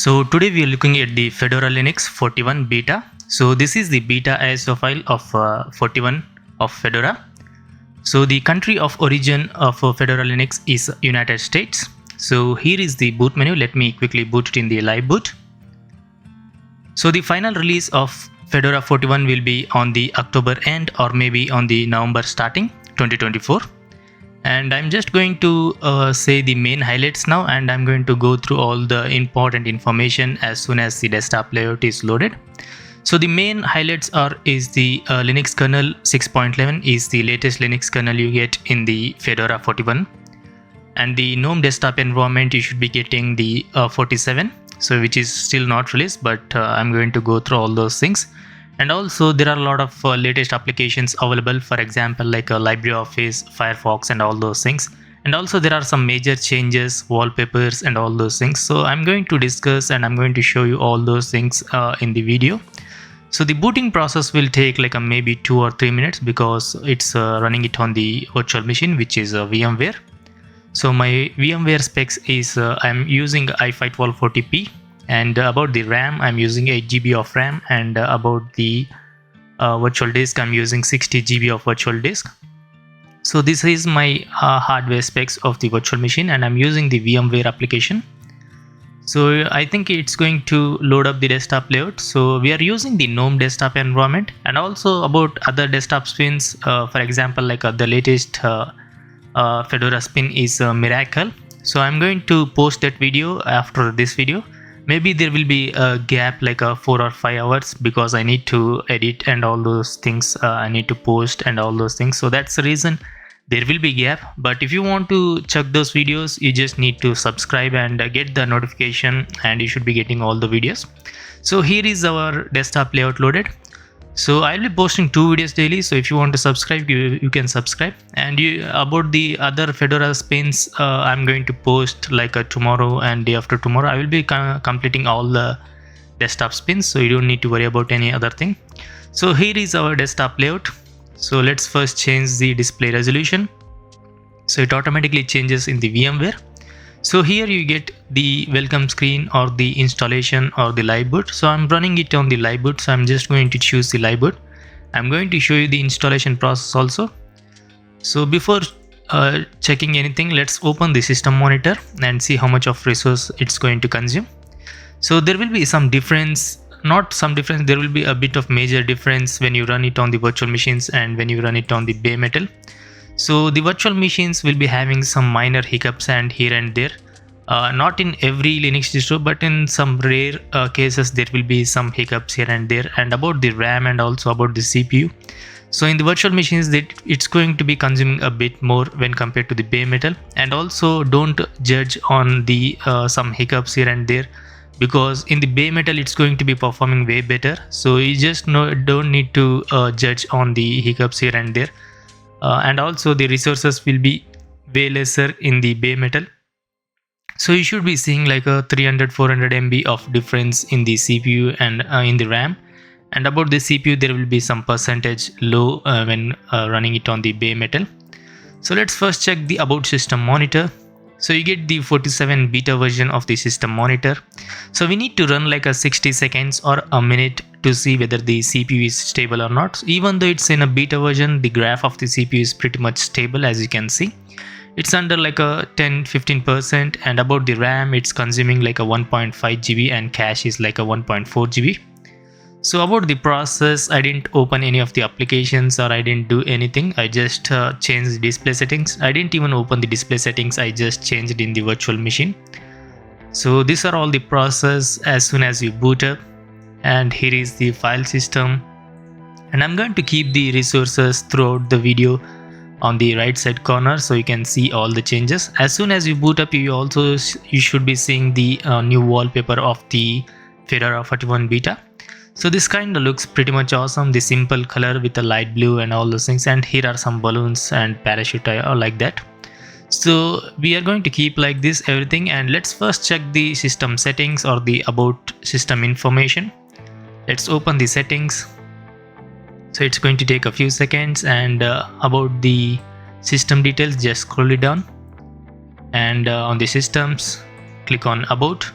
So today we are looking at the Fedora Linux 41 beta. So this is the beta ISO file of 41 of Fedora. So the country of origin of Fedora Linux is United States. So here is the boot menu. Let me quickly boot it in the live boot. So the final release of Fedora 41 will be on the October end or maybe on the November starting 2024. And I'm just going to say the main highlights now, and I'm going to go through all the important information as soon as the desktop layout is loaded. So the main highlights is the Linux kernel 6.11 is the latest Linux kernel you get in the Fedora 41, and the GNOME desktop environment you should be getting the 47, so which is still not released, but I'm going to go through all those things. And also there are a lot of latest applications available, for example like LibreOffice, Firefox and all those things. And also there are some major changes, wallpapers and all those things. So I'm going to discuss and I'm going to show you all those things in the video. So the booting process will take like maybe 2 or 3 minutes because it's running it on the virtual machine, which is VMware. So my VMware specs is I'm using i5 1240p. And about the RAM, I'm using 8 GB of RAM, and about the virtual disk, I'm using 60 GB of virtual disk. So this is my hardware specs of the virtual machine, and I'm using the VMware application. So I think it's going to load up the desktop layout. So we are using the GNOME desktop environment, and also about other desktop spins, for example like the latest Fedora spin is Miracle. So I'm going to post that video after this video. Maybe there will be a gap like 4 or 5 hours because I need to edit and all those things. I need to post and all those things. So that's the reason there will be gap. But if you want to check those videos, you just need to subscribe and get the notification, and you should be getting all the videos. So here is our desktop layout loaded. So I'll be posting 2 videos daily. So if you want to subscribe, you can subscribe. And about the other Fedora spins, I'm going to post like tomorrow and day after tomorrow. I will be completing all the desktop spins, so you don't need to worry about any other thing. So here is our desktop layout. So let's first change the display resolution. So it automatically changes in the VMware. So here you get the welcome screen or the installation or the live boot. So I'm running it on the live boot, so I'm just going to choose the live boot. I'm going to show you the installation process also. So before checking anything, let's open the system monitor and see how much of resource it's going to consume. So there will be some difference, not some difference, there will be a bit of major difference when you run it on the virtual machines and when you run it on the bare metal. So the virtual machines will be having some minor hiccups and here and there. Not in every Linux distro, but in some rare cases there will be some hiccups here and there. And about the RAM and also about the CPU. So in the virtual machines, it's going to be consuming a bit more when compared to the bare metal. And also don't judge on the some hiccups here and there, because in the bare metal it's going to be performing way better. So you just don't need to judge on the hiccups here and there. And also the resources will be way lesser in the bare metal. So you should be seeing like a 300-400 MB of difference in the CPU and in the RAM. And about the CPU, there will be some percentage low when running it on the bare metal. So let's first check the about system monitor. So you get the 47 beta version of the system monitor. So we need to run like a 60 seconds or a minute to see whether the CPU is stable or not. So even though it's in a beta version, the graph of the CPU is pretty much stable, as you can see. It's under like a 10-15%, and about the RAM, it's consuming like a 1.5 GB and cache is like a 1.4 GB. So about the process, I didn't open any of the applications or I didn't do anything. I just changed the display settings. I didn't even open the display settings. I just changed in the virtual machine. So these are all the process as soon as you boot up. And here is the file system. And I'm going to keep the resources throughout the video on the right side corner, so you can see all the changes. As soon as you boot up, you should be seeing the new wallpaper of the Fedora 41 beta. So this kind of looks pretty much awesome, the simple color with the light blue and all those things. And here are some balloons and parachute or like that. So we are going to keep like this everything, and let's first check the system settings or the about system information. Let's open the settings. So it's going to take a few seconds, and about the system details, just scroll it down, and on the systems, click on about.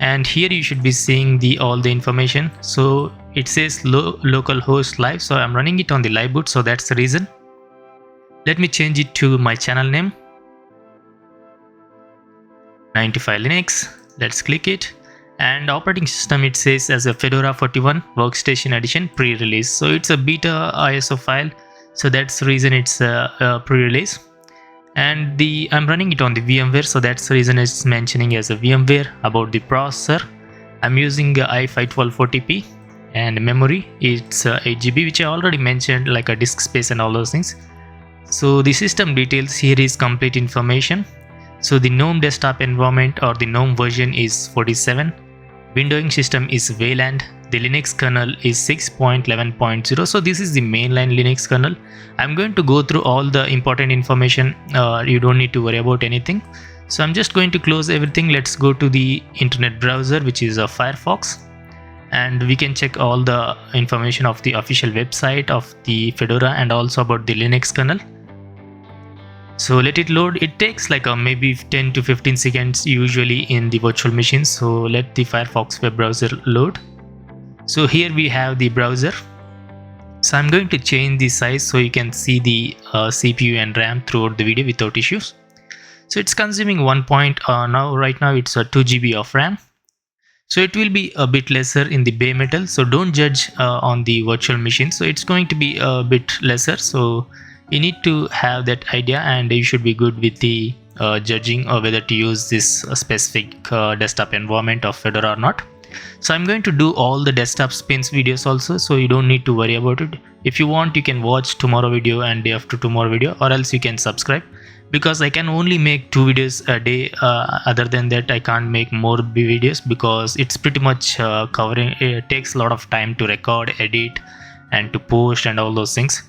and here you should be seeing all the information. So it says localhost live, so I'm running it on the live boot, so that's the reason. Let me change it to my channel name, 95 Linux. Let's click it, and operating system it says as a Fedora 41 Workstation Edition pre-release. So it's a beta ISO file, so that's the reason it's a pre-release. And I'm running it on the VMware, so that's the reason it's mentioning as a VMware. About the processor, I'm using i5-1240p, and memory it's 8 GB, which I already mentioned, like a disk space and all those things. So the system details here is complete information. So the GNOME desktop environment or the GNOME version is 47. Windowing system is Wayland. The Linux kernel is 6.11.0. So this is the mainline Linux kernel. I'm going to go through all the important information. You don't need to worry about anything. So I'm just going to close everything. Let's go to the internet browser, which is a Firefox, and we can check all the information of the official website of the Fedora and also about the Linux kernel. So let it load. It takes like maybe 10 to 15 seconds usually in the virtual machine. So let the Firefox web browser load. So here we have the browser. So I'm going to change the size so you can see the CPU and RAM throughout the video without issues. So it's consuming right now it's 2 GB of RAM. So it will be a bit lesser in the bare metal. So don't judge on the virtual machine. So it's going to be a bit lesser. So you need to have that idea, and you should be good with the judging or whether to use this specific desktop environment of Fedora or not. So I'm going to do all the desktop spins videos also, so you don't need to worry about it. If you want, you can watch tomorrow video and day after tomorrow video, or else you can subscribe, because I can only make 2 videos a day. Other than that, I can't make more videos because it's pretty much covering. It takes a lot of time to record, edit, and to post and all those things.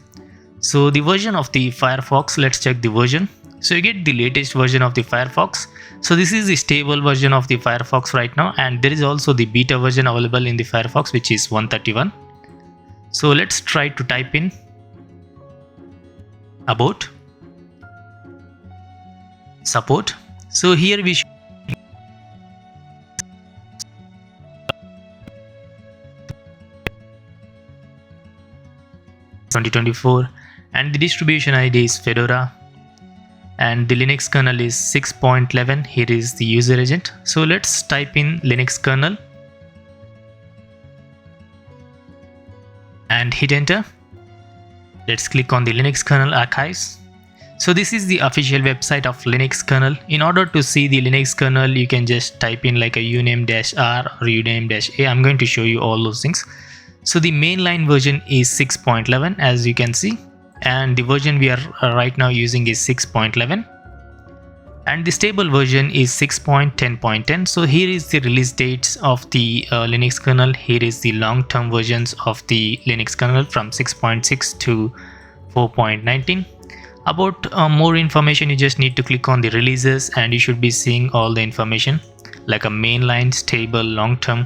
So the version of the Firefox, let's check the version. So you get the latest version of the Firefox. So this is the stable version of the Firefox right now, and there is also the beta version available in the Firefox, which is 131. So let's try to type in about support. So here we should 2024, and the distribution ID is Fedora, and the Linux kernel is 6.11. Here is the user agent. So let's type in Linux kernel and hit enter. Let's click on the Linux kernel archives. So this is the official website of Linux kernel. In order to see the Linux kernel, you can just type in like a uname-r or uname-a. I'm going to show you all those things. So the mainline version is 6.11, as you can see, and the version we are right now using is 6.11, and the stable version is 6.10.10. So here is the release dates of the Linux kernel. Here is the long-term versions of the Linux kernel from 6.6 to 4.19. About more information, you just need to click on the releases, and you should be seeing all the information like a mainline, stable, long-term.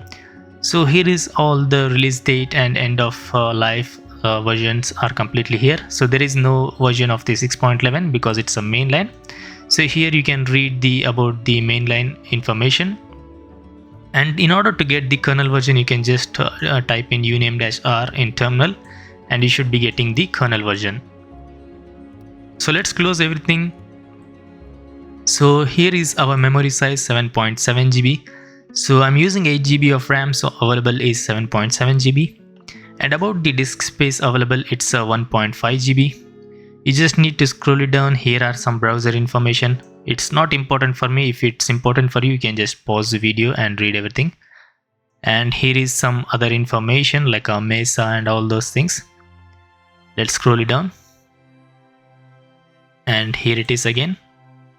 So here is all the release date and end of life versions are completely here. So there is no version of the 6.11 because it's a mainline. So here you can read about the mainline information, and in order to get the kernel version, you can just type in uname-r in terminal, and you should be getting the kernel version. So let's close everything. So here is our memory size, 7.7 GB. So I'm using 8 GB of RAM, so available is 7.7 GB. And about the disk space available, it's 1.5 GB. You just need to scroll it down. Here are some browser information. It's not important for me. If it's important for you, you can just pause the video and read everything. And here is some other information like a Mesa and all those things. Let's scroll it down. And here it is again,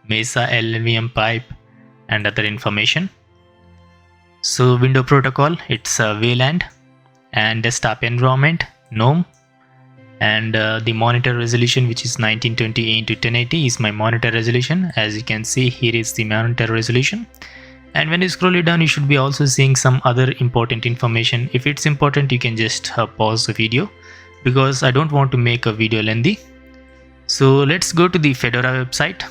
Mesa, LLVM pipe, and other information. So window protocol, it's Wayland, and desktop environment, GNOME, and the monitor resolution, which is 1920 into 1080 is my monitor resolution. As you can see, here is the monitor resolution. And when you scroll it down, you should be also seeing some other important information. If it's important, you can just pause the video, because I don't want to make a video lengthy. So let's go to the Fedora website.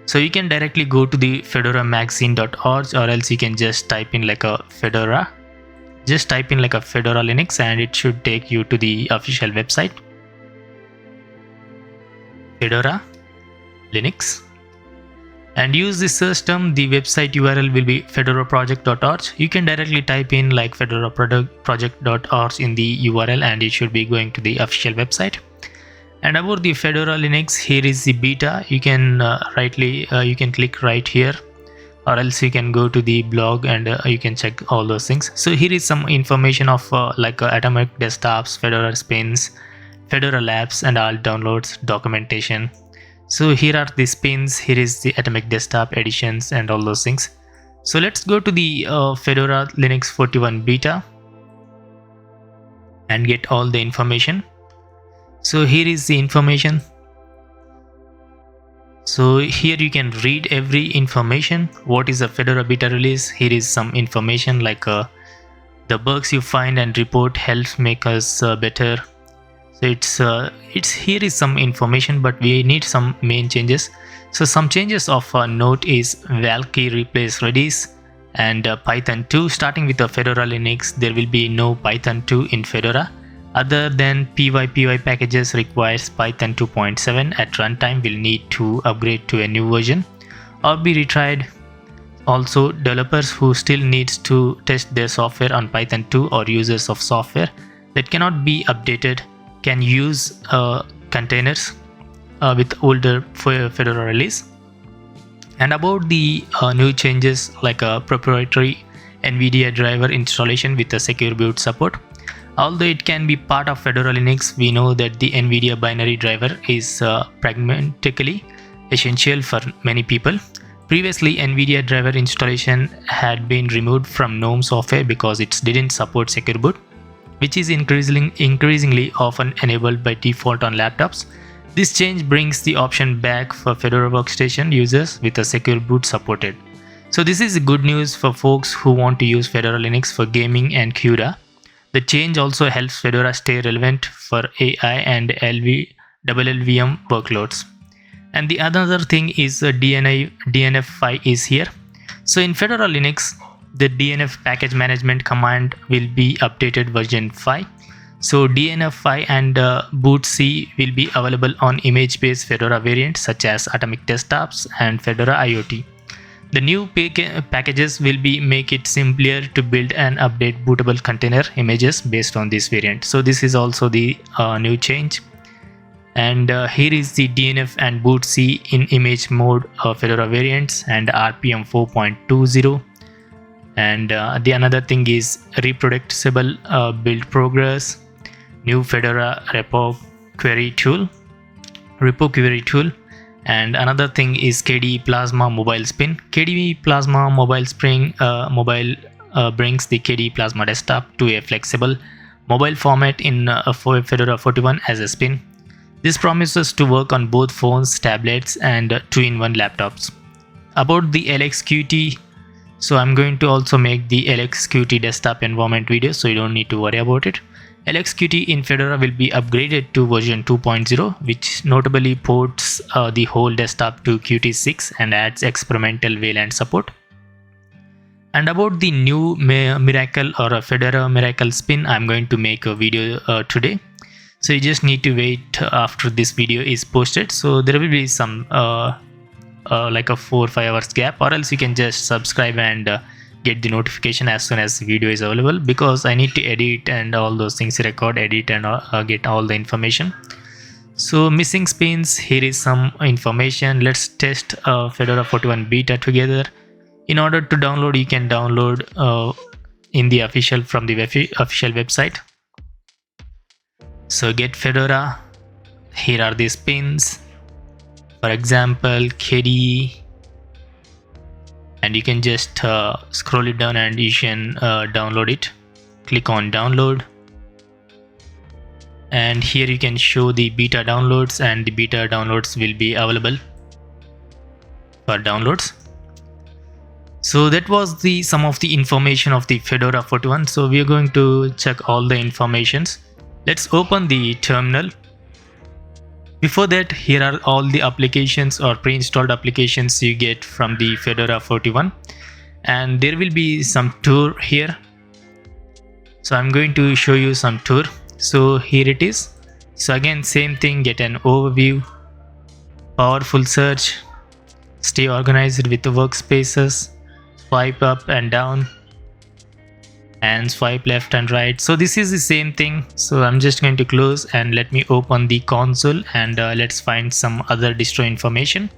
So you can directly go to the fedoramagazine.org, or else you can just type in like a Fedora. Just type in like a Fedora Linux and it should take you to the official website. Fedora Linux. And use this search term. The website URL will be fedoraproject.org. You can directly type in like fedoraproject.org in the URL and it should be going to the official website. And about the Fedora Linux, here is the beta. You can you can click right here, or else you can go to the blog and you can check all those things. So here is some information of atomic desktops, Fedora spins, Fedora labs, and all downloads, documentation. So here are the spins, here is the atomic desktop editions and all those things. So let's go to the Fedora Linux 41 beta and get all the information. So here is the information. So here you can read every information. What is a Fedora beta release? Here is some information like the bugs you find and report helps make us better. So it's here is some information, but we need some main changes. So some changes of note is Valkey replace Redis and Python 2. Starting with the Fedora Linux, there will be no Python 2 in Fedora. Other than PyPy packages requires Python 2.7 at runtime will need to upgrade to a new version or be retried. Also, developers who still needs to test their software on Python 2 or users of software that cannot be updated can use containers with older Fedora release. And about the new changes like a proprietary NVIDIA driver installation with a secure boot support. Although it can be part of Fedora Linux, we know that the NVIDIA binary driver is pragmatically essential for many people. Previously, NVIDIA driver installation had been removed from GNOME Software because it didn't support secure boot, which is increasingly often enabled by default on laptops. This change brings the option back for Fedora Workstation users with a secure boot supported. So this is good news for folks who want to use Fedora Linux for gaming and CUDA. The change also helps Fedora stay relevant for AI and LLVM workloads. And the other thing is DNF 5 is here. So in Fedora Linux, the DNF package management command will be updated version 5. So DNF 5 and bootc will be available on image-based Fedora variants such as Atomic Desktops and Fedora IoT. The new packages will make it simpler to build and update bootable container images based on this variant. So this is also the new change. And here is the DNF and bootc in image mode Fedora variants and RPM 4.20. And the another thing is reproducible build progress, new Fedora repo query tool. And another thing is KDE Plasma Mobile Spin. KDE Plasma Mobile Spring brings the KDE Plasma desktop to a flexible mobile format in Fedora 41 as a spin. This promises to work on both phones, tablets, and 2-in-1 laptops. About the LXQT, so I'm going to also make the LXQT desktop environment video, so you don't need to worry about it. LXQT in Fedora will be upgraded to version 2.0, which notably ports the whole desktop to Qt6 and adds experimental VLAN support. And about the new Miracle or a Fedora Miracle spin, I'm going to make a video today. So you just need to wait after this video is posted. So there will be some like a 4 or 5 hours gap, or else you can just subscribe and get the notification as soon as the video is available, because I need to edit and all those things, record, edit, and get all the information. So missing spins, here is some information. Let's test Fedora 41 beta together. In order to download, you can download in the from the official website. So get Fedora. Here are the spins. For example, KDE. And you can just scroll it down and you can download it. Click on download, and here you can show the beta downloads, and the beta downloads will be available for downloads. So that was some of the information of the Fedora 41. So we are going to check all the informations. Let's open the terminal. Before that, here are all the applications or pre-installed applications you get from the Fedora 41, and there will be some tour here. So I'm going to show you some tour. So here it is. So again, same thing, get an overview, powerful search, stay organized with the workspaces, swipe up and down, and swipe left and right. So this is the same thing. So I'm just going to close and let me open the console, and let's find some other distro information.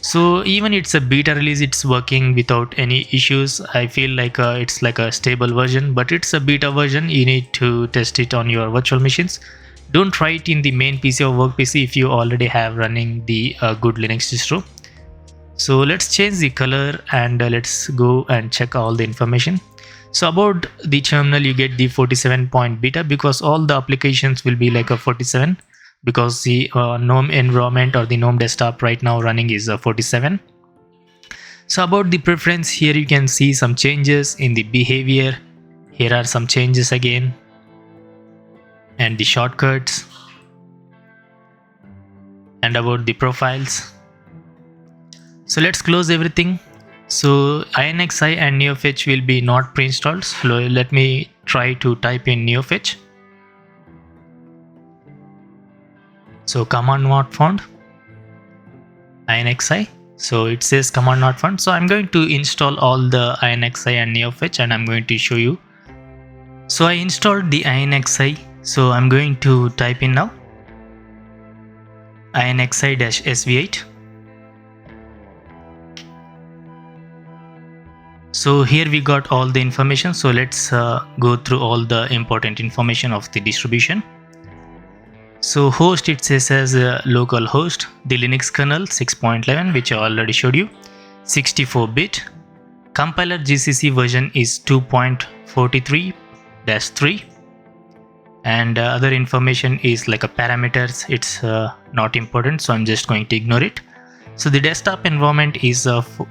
So even it's a beta release, it's working without any issues. I feel like it's like a stable version, but it's a beta version. You need to test it on your virtual machines. Don't try it in the main PC or work PC if you already have running the good Linux distro. So let's change the color, and let's go and check all the information. So about the terminal, you get the 47 point beta because all the applications will be like a 47, because the GNOME environment or the GNOME desktop right now running is 47. So about the preference, here you can see some changes in the behavior. Here are some changes again, and the shortcuts, and about the profiles. So let's close everything. So INXI and NeoFetch will be not pre-installed. So let me try to type in NeoFetch. So command not found, INXI. So it says command not found. So I'm going to install all the INXI and NeoFetch, and I'm going to show you. So I installed the INXI. So I'm going to type in now INXI-SV8. So here we got all the information. So let's go through all the important information of the distribution. So host, it says as a local host, the Linux kernel 6.11, which I already showed you, 64-bit. Compiler GCC version is 2.43-3, and other information is like a parameters. It's not important, so I'm just going to ignore it. So the desktop environment is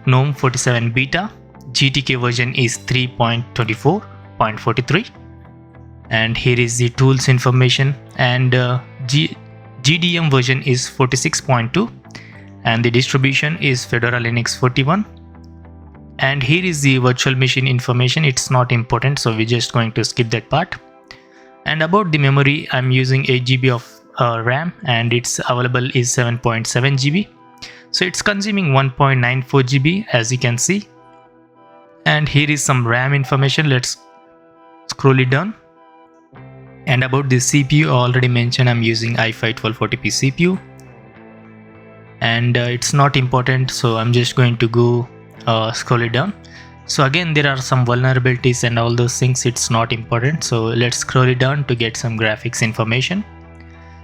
GNOME 47 beta. GTK version is 3.24.43, and here is the tools information, and GDM version is 46.2, and the distribution is Fedora Linux 41. And here is the virtual machine information. It's not important, so we're just going to skip that part. And about the memory, I'm using 8 GB of RAM, and it's available is 7.7 GB. So it's consuming 1.94 GB, as you can see. And here is some RAM information. Let's scroll it down. And about the CPU, I already mentioned I'm using i5 1240p CPU, and it's not important, so I'm just going to go scroll it down. So again, there are some vulnerabilities and all those things. It's not important, so let's scroll it down to get some graphics information.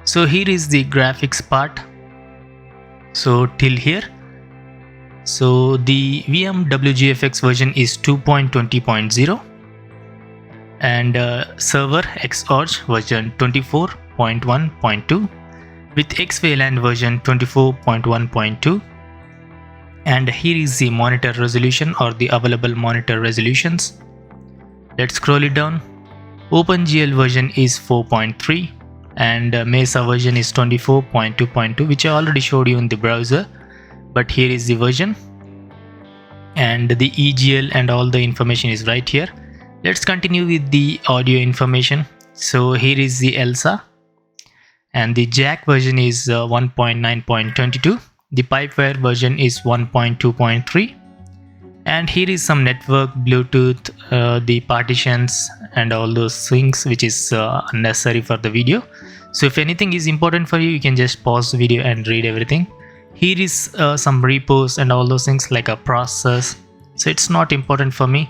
So here is the graphics part. So till here, so the VMWGFX version is 2.20.0, and server Xorg version 24.1.2 with XVLAN version 24.1.2. and here is the monitor resolution or the available monitor resolutions. Let's scroll it down. OpenGL version is 4.3, and Mesa version is 24.2.2, which I already showed you in the browser, but here is the version, and the EGL and all the information is right here. Let's continue with the audio information. So here is the ELSA, and the jack version is 1.9.22. The pipewire version is 1.2.3, and here is some network, Bluetooth, the partitions and all those things, which is unnecessary for the video. So if anything is important for you, you can just pause the video and read everything. Here is some repos and all those things like a process, so it's not important for me.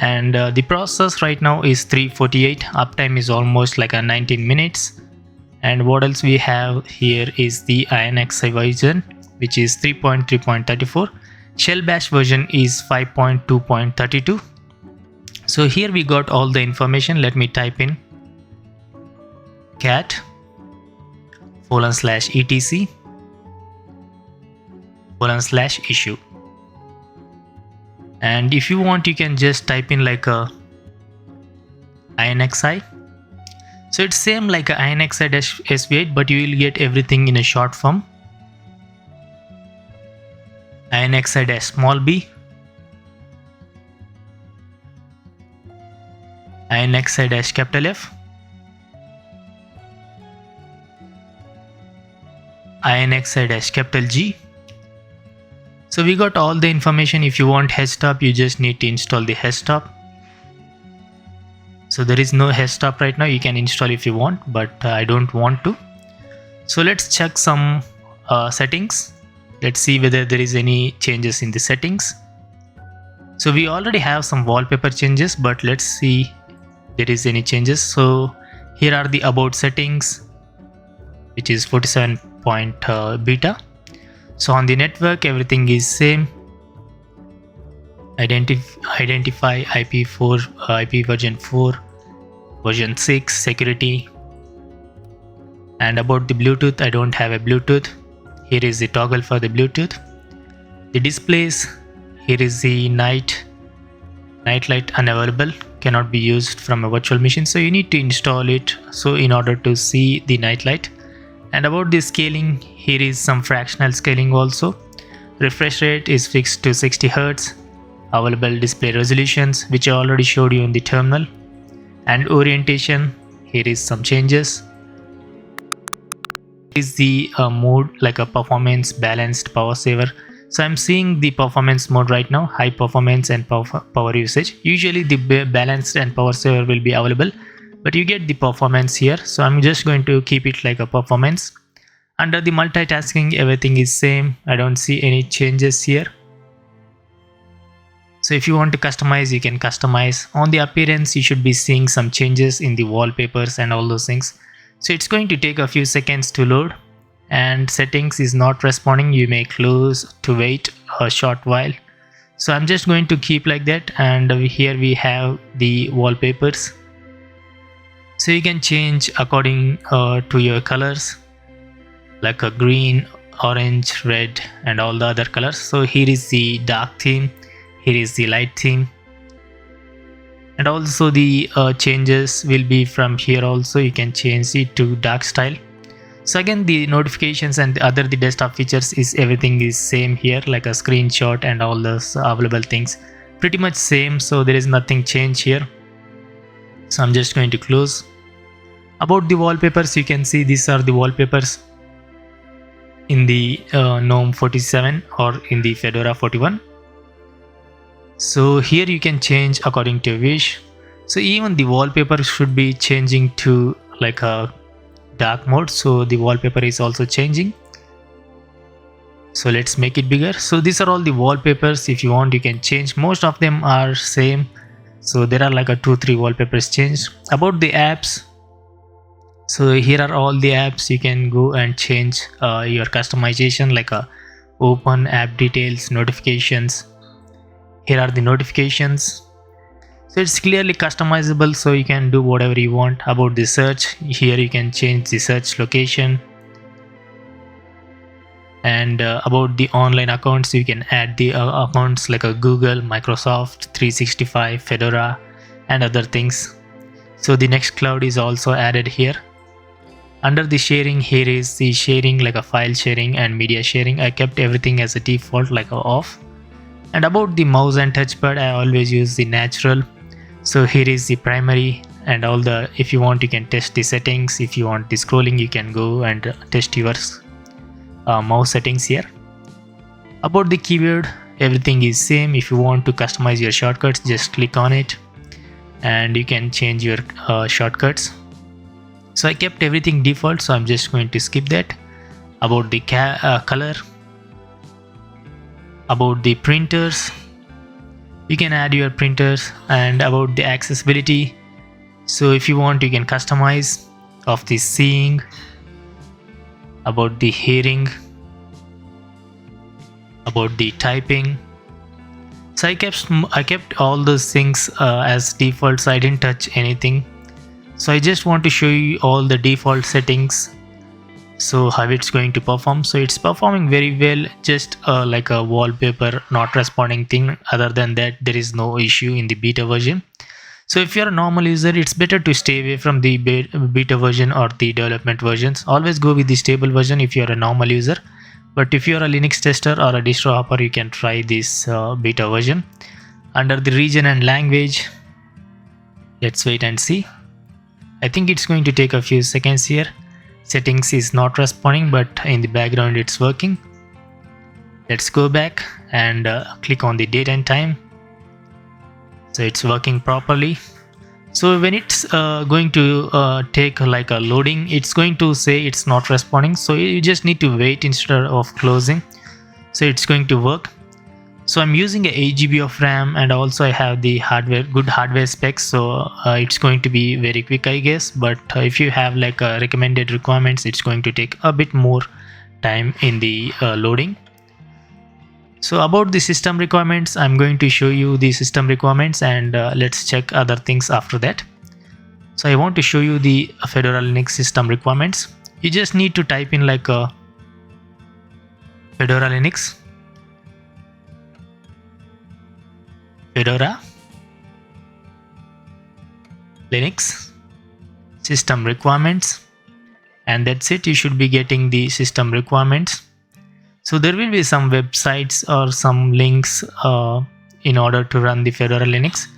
And the process right now is 348, uptime is almost like a 19 minutes. And what else we have here is the INXI version, which is 3.3.34. Shell bash version is 5.2.32. So here we got all the information. Let me type in cat:/etc/issue. And if you want, you can just type in like a INXI. So it's same like a INXi-SV8, but you will get everything in a short form. INXi-small b, INXi-capital F, INXi-capital G. So we got all the information. If you want HTOP, you just need to install the HTOP. So there is no HTOP right now. You can install if you want, but I don't want to. So let's check some settings. Let's see whether there is any changes in the settings. So we already have some wallpaper changes, but let's see there is any changes. So here are the about settings, which is 47 beta. So on the network, everything is same. Identify IP version 4, version 6, security. And about the Bluetooth, I don't have a Bluetooth. Here is the toggle for the Bluetooth. The displays, here is the night light unavailable, cannot be used from a virtual machine, so you need to install it so in order to see the night light. And about the scaling, here is some fractional scaling also. Refresh rate is fixed to 60 Hz. Available display resolutions, which I already showed you in the terminal. And orientation, here is some changes. Is the mode like a performance, balanced, power saver. So I'm seeing the performance mode right now, high performance and power usage. Usually the balanced and power saver will be available, but you get the performance here. So I'm just going to keep it like a performance. Under the multitasking, everything is same. I don't see any changes here. So if you want to customize, you can customize. On the appearance, you should be seeing some changes in the wallpapers and all those things. So it's going to take a few seconds to load, and settings is not responding. You may close to wait a short while. So I'm just going to keep like that, and here we have the wallpapers. So you can change according to your colors, like a green, orange, red, and all the other colors. So here is the dark theme, here is the light theme. And also the changes will be from here also. You can change it to dark style. So again, the notifications and the desktop features is everything is same here, like a screenshot and all those available things pretty much same. So there is nothing change here. So I'm just going to close. About the wallpapers, you can see these are the wallpapers in the GNOME 47 or in the Fedora 41. So here you can change according to your wish. So even the wallpaper should be changing to like a dark mode, so the wallpaper is also changing. So let's make it bigger. So these are all the wallpapers. If you want, you can change. Most of them are same, so there are like a 2-3 wallpapers changed. About the apps, so here are all the apps. You can go and change your customization, like a open app details, notifications. Here are the notifications. So it's clearly customizable, so you can do whatever you want. About the search, here you can change the search location. And about the online accounts, you can add the accounts like a Google, Microsoft 365, Fedora, and other things. So the Nextcloud is also added here. Under the sharing, here is the sharing, like a file sharing and media sharing. I kept everything as a default, like a off. And about the mouse and touchpad, I always use the natural. So here is the primary, and all the, if you want, you can test the settings. If you want the scrolling, you can go and test your mouse settings here. About the keyboard, everything is same. If you want to customize your shortcuts, just click on it and you can change your shortcuts. So I kept everything default, so I'm just going to skip that. About the color, about the printers, you can add your printers. And about the accessibility, so if you want, you can customize of the seeing. About the hearing, about the typing. So I kept all those things as default, so I didn't touch anything. So I just want to show you all the default settings, so how it's going to perform. So it's performing very well, just like a wallpaper not responding thing. Other than that, there is no issue in the beta version. So if you're a normal user, it's better to stay away from the beta version or the development versions. Always go with the stable version if you're a normal user. But if you're a Linux tester or a distro hopper, you can try this beta version. Under the region and language, let's wait and see. I think it's going to take a few seconds here. Settings is not responding, but in the background it's working. Let's go back and click on the date and time. So it's working properly. So when it's going to take like a loading, it's going to say it's not responding. So you just need to wait instead of closing. So it's going to work. So I'm using a 8 GB of RAM, and also I have the good hardware specs. So it's going to be very quick, I guess. But if you have like recommended requirements, it's going to take a bit more time in the loading. So about the system requirements, I'm going to show you the system requirements, and let's check other things after that. So I want to show you the Fedora Linux system requirements. You just need to type in like a Fedora Linux, Fedora Linux system requirements, and that's it. You should be getting the system requirements. So there will be some websites or some links in order to run the Fedora Linux.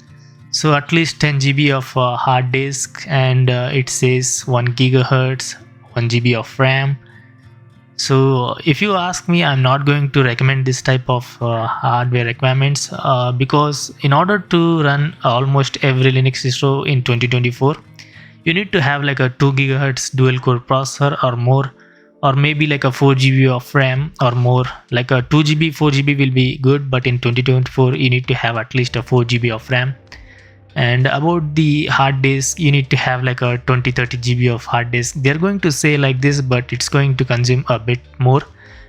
So at least 10 GB of hard disk, and it says 1 GHz, 1 GB of RAM. So if you ask me, I'm not going to recommend this type of hardware requirements because in order to run almost every Linux distro in 2024, you need to have like a 2 GHz dual core processor or more, or maybe like a 4 GB of RAM or more. Like a 2 GB, 4 GB will be good, but in 2024 you need to have at least a 4 GB of RAM. And about the hard disk, you need to have like a 20-30 GB of hard disk. They're going to say like this, but it's going to consume a bit more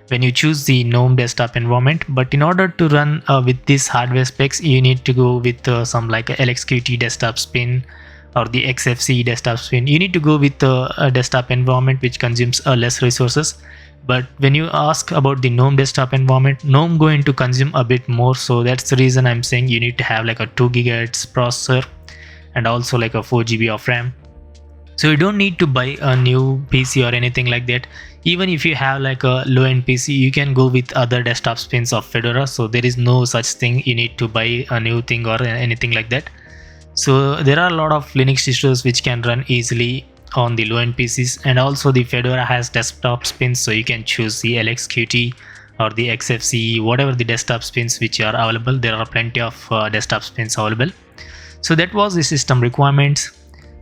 when you choose the GNOME desktop environment. But in order to run with this hardware specs, you need to go with some like a LXQT desktop spin or the XFCE desktop spin. You need to go with a desktop environment which consumes less resources. But when you ask about the GNOME desktop environment, GNOME going to consume a bit more. So that's the reason I'm saying you need to have like a 2 GHz processor and also like a 4 GB of RAM. So you don't need to buy a new PC or anything like that. Even if you have like a low-end PC, you can go with other desktop spins of Fedora. So there is no such thing you need to buy a new thing or anything like that. So there are a lot of Linux distros which can run easily on the low-end PCs, and also the Fedora has desktop spins, so you can choose the LXQT or the XFCE, whatever the desktop spins which are available. There are plenty of desktop spins available. So that was the system requirements.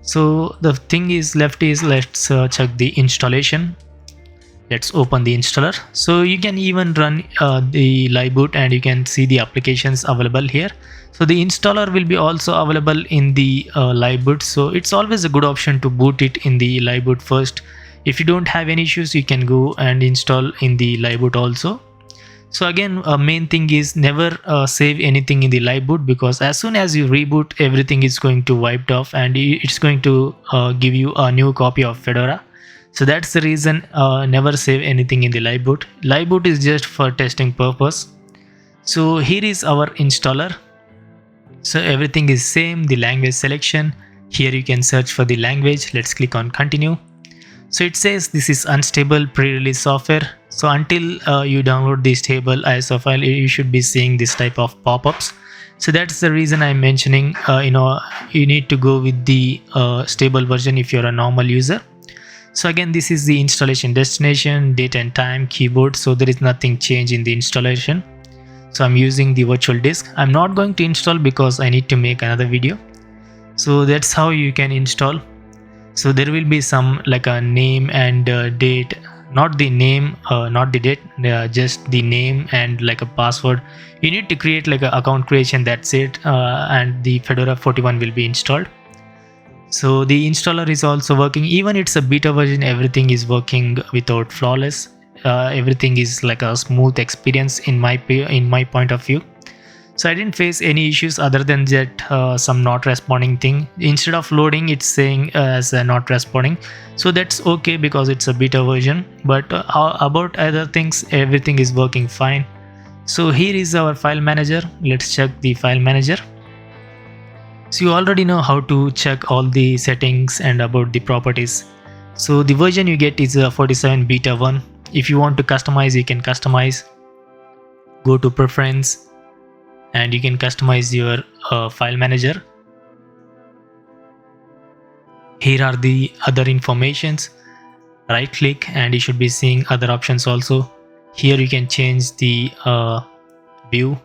So the thing is left is let's check the installation. Let's open the installer. So you can even run the live boot, and you can see the applications available here. So the installer will be also available in the live boot. So it's always a good option to boot it in the live boot first. If you don't have any issues, you can go and install in the live boot also. So again, main thing is never save anything in the live boot, because as soon as you reboot, everything is going to wiped off, and it's going to give you a new copy of Fedora. So that's the reason never save anything in the live boot. Live boot is just for testing purpose. So here is our installer. So everything is same, the language selection. Here you can search for the language. Let's click on continue. So it says this is unstable pre-release software. So until you download the stable ISO file, you should be seeing this type of pop-ups. So that's the reason I'm mentioning you need to go with the stable version if you're a normal user. So again, this is the installation destination, date and time, keyboard. So there is nothing changed in the installation. So I'm using the virtual disk. I'm not going to install because I need to make another video. So that's how you can install. So there will be some like a name and date, not the name, not the date, just the name and like a password. You need to create like an account creation, that's it, and the Fedora 41 will be installed. So the installer is also working. Even it's a beta version, everything is working without flawless. Everything is like a smooth experience in my point of view. So I didn't face any issues other than that some not responding thing. Instead of loading, it's saying as not responding. So that's okay because it's a beta version. But about other things, everything is working fine. So here is our file manager. Let's check the file manager. So you already know how to check all the settings and about the properties. So the version you get is 47 beta 1. If you want to customize, you can customize. Go to preference and you can customize your file manager. Here are the other informations. Right click and you should be seeing other options also. Here you can change the view,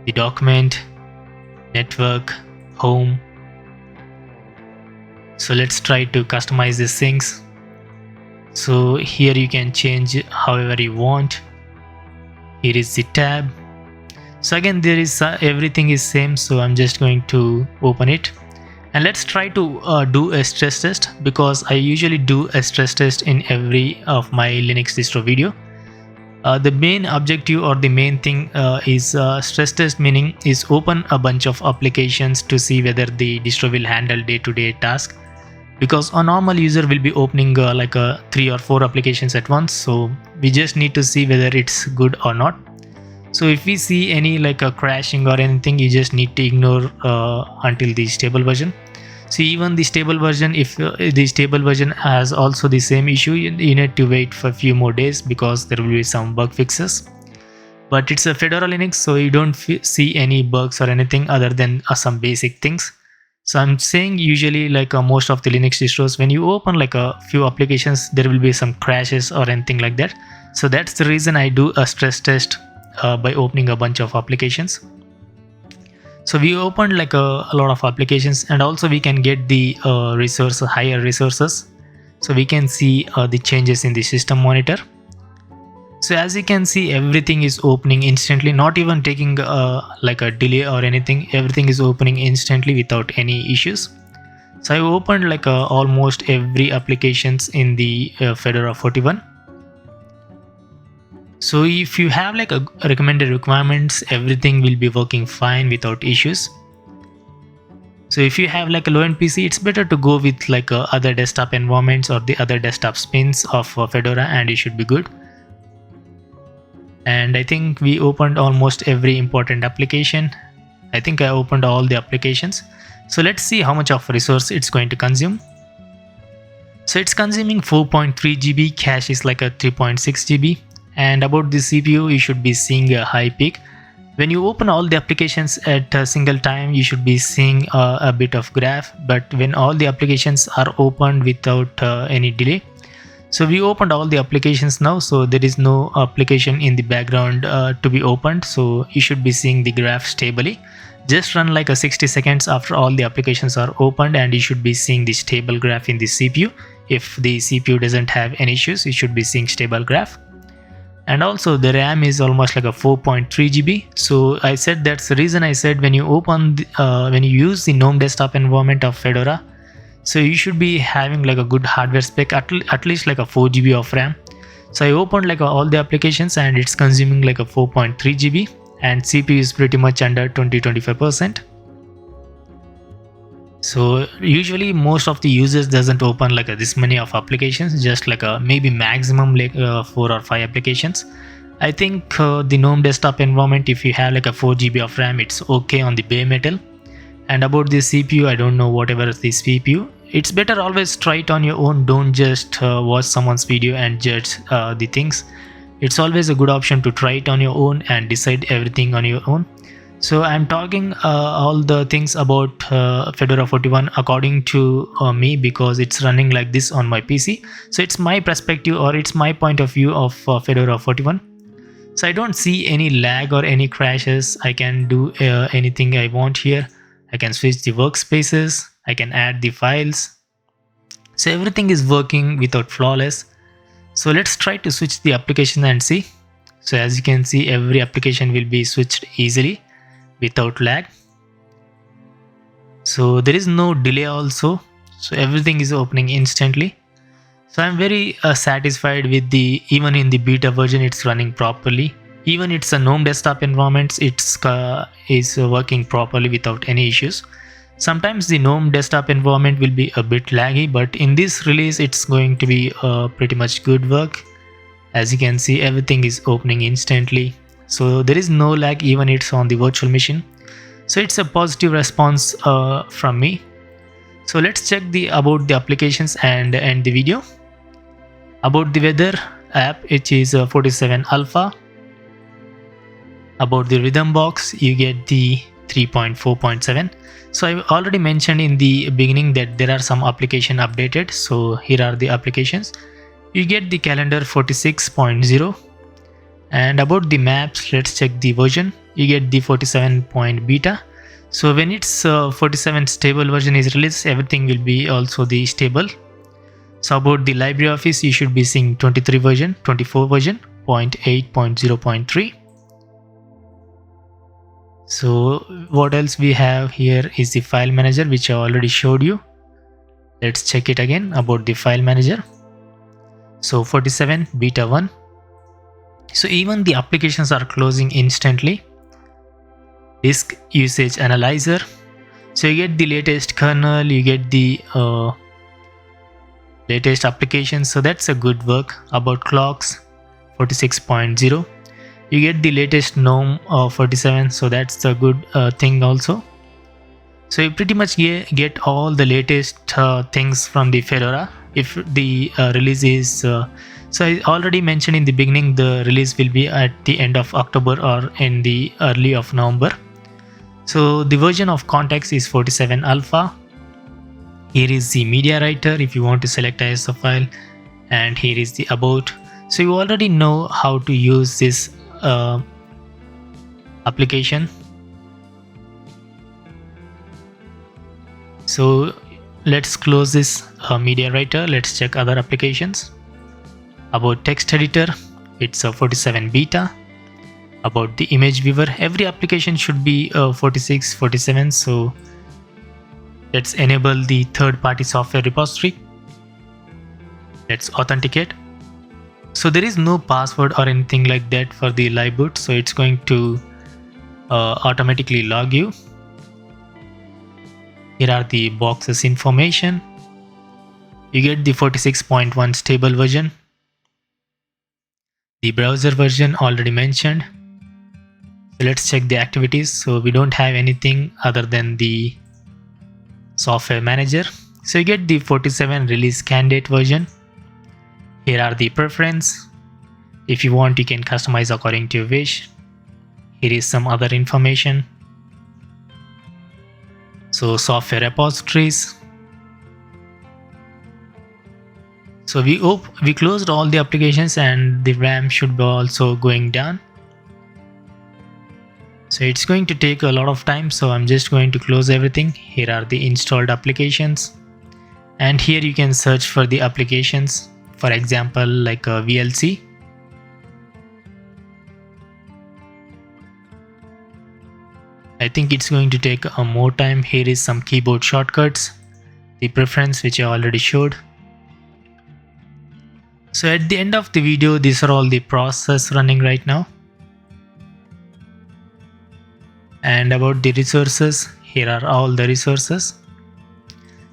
the document, network, home. So let's try to customize these things. So here you can change however you want. Here is the tab. So again, there is everything is same, so I'm just going to open it and let's try to do a stress test, because I usually do a stress test in every of my Linux distro video. The main objective or the main thing is stress test, meaning is open a bunch of applications to see whether the distro will handle day-to-day task, because a normal user will be opening 3 or 4 applications at once, so we just need to see whether it's good or not. So if we see any crashing or anything, you just need to ignore until the stable version. So even the stable version, if the stable version has also the same issue, you need to wait for a few more days because there will be some bug fixes. But it's a Fedora Linux, so you don't see any bugs or anything other than some basic things. So I'm saying usually most of the Linux distros, when you open a few applications, there will be some crashes or anything like that. So that's the reason I do a stress test by opening a bunch of applications. So we opened a lot of applications, and also we can get the higher resources, so we can see the changes in the system monitor. So as you can see, everything is opening instantly, not even taking a delay or anything. Everything is opening instantly without any issues. So I opened almost every applications in the Fedora 41. So if you have a recommended requirements, everything will be working fine without issues. So if you have a low-end PC, it's better to go with other desktop environments or the other desktop spins of Fedora, and it should be good. And I think we opened almost every important application. I think I opened all the applications. So let's see how much of resource it's going to consume. So it's consuming 4.3 GB, cache is a 3.6 GB. And about the CPU, you should be seeing a high peak. When you open all the applications at a single time, you should be seeing a bit of graph, but when all the applications are opened without any delay. So we opened all the applications now, so there is no application in the background to be opened, so you should be seeing the graph stably. Just run 60 seconds after all the applications are opened and you should be seeing the stable graph in the CPU. If the CPU doesn't have any issues, you should be seeing stable graph. And also the RAM is almost 4.3 GB. So I said that's the reason I said when you open when you use the GNOME desktop environment of Fedora, so you should be having a good hardware spec, at least 4 GB of RAM. So I opened all the applications and it's consuming 4.3 GB, and CPU is pretty much under 20-25%. So usually most of the users doesn't open this many of applications, just maybe maximum 4 or 5 applications. I think the GNOME desktop environment, if you have 4 GB of RAM, it's okay on the bare metal. And about the CPU, I don't know whatever is the CPU. It's better always try it on your own. Don't just watch someone's video and judge the things. It's always a good option to try it on your own and decide everything on your own. So I'm talking all the things about Fedora 41 according to me, because it's running like this on my PC. So it's my perspective, or it's my point of view of Fedora 41. So I don't see any lag or any crashes. I can do anything I want here. I can switch the workspaces. I can add the files. So everything is working without flawless. So let's try to switch the application and see. So as you can see, every application will be switched easily without lag. So there is no delay also. So everything is opening instantly. So I'm very satisfied with even in the beta version, it's running properly. Even it's a GNOME desktop environment, it's is working properly without any issues. Sometimes the GNOME desktop environment will be a bit laggy, but in this release it's going to be pretty much good work. As you can see, everything is opening instantly. So there is no lag even it's on the virtual machine. So it's a positive response from me. So let's check about the applications and end the video. About the weather app, which is 47 alpha. About the rhythm box, you get the 3.4.7. So I already mentioned in the beginning that there are some application updated. So here are the applications. You get the calendar 46.0. And about the maps, let's check the version. You get the 47 beta. So when it's 47 stable version is released, everything will be also the stable. So about the LibreOffice, you should be seeing 24 version, 0.8.0.3. So what else we have here is the file manager, which I already showed you. Let's check it again about the file manager. So 47 beta 1. So even the applications are closing instantly. Disk usage analyzer. So you get the latest kernel, you get the latest applications. So that's a good work. About clocks 46.0. You get the latest GNOME 47, so that's a good thing also. So you pretty much get all the latest things from the Fedora. If the release is so I already mentioned in the beginning, the release will be at the end of October or in the early of November. So the version of context is 47 alpha. Here is the media writer if you want to select ISO file, and here is the about. So you already know how to use this application. So let's close this media writer. Let's check other applications. About text editor, it's a 47 beta. About the image viewer, every application should be 46, 47. So let's enable the third-party software repository. Let's authenticate. So there is no password or anything like that for the live boot, so it's going to automatically log you. Here are the boxes information. You get the 46.1 stable version. The browser version already mentioned. So let's check the activities. So we don't have anything other than the software manager. So you get the 47 release candidate version. Here are the preference. If you want, you can customize according to your wish. Here is some other information. So software repositories. So we closed all the applications, and the RAM should be also going down. So it's going to take a lot of time, so I'm just going to close everything. Here are the installed applications, and here you can search for the applications. For example, like a VLC. I think it's going to take more time. Here is some keyboard shortcuts, the preference which I already showed. So at the end of the video, these are all the process running right now. And about the resources, here are all the resources.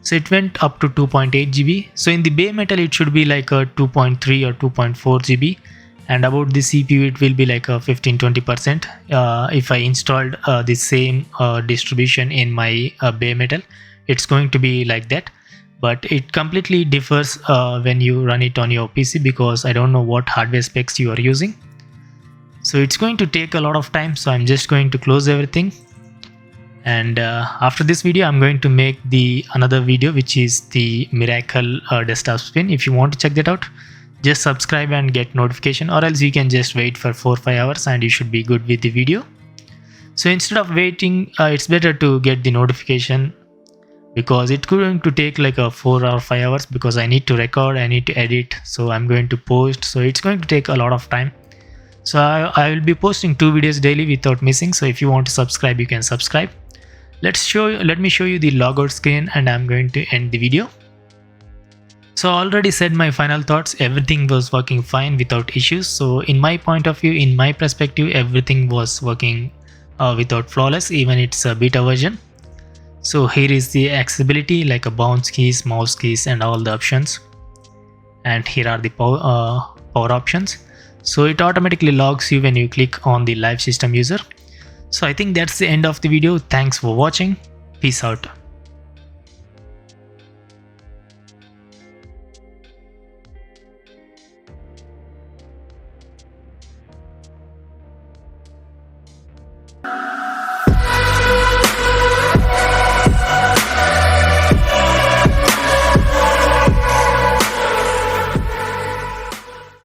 So it went up to 2.8 GB. So in the bare metal, it should be like a 2.3 or 2.4 GB. And about the CPU, it will be like a 15-20%. If I installed the same distribution in my bare metal, it's going to be like that. But it completely differs when you run it on your PC, because I don't know what hardware specs you are using. So it's going to take a lot of time. So I'm just going to close everything. And after this video, I'm going to make another video, which is the Miracle desktop spin. If you want to check that out, just subscribe and get notification, or else you can just wait for 4-5 hours and you should be good with the video. So instead of waiting, it's better to get the notification, because it's going to take like a 4 or 5 hours, because I need to record, I need to edit, so I'm going to post. So it's going to take a lot of time. So I will be posting 2 videos daily without missing. So if you want to subscribe, you can subscribe. Let me show you the logout screen, and I'm going to end the video. So I already said my final thoughts. Everything was working fine without issues. So in my point of view, in my perspective, everything was working without flawless, even it's a beta version. So here is the accessibility, like a bounce keys, mouse keys, and all the options. And here are the power options. So it automatically logs you when you click on the live system user. So I think that's the end of the video. Thanks for watching. Peace out.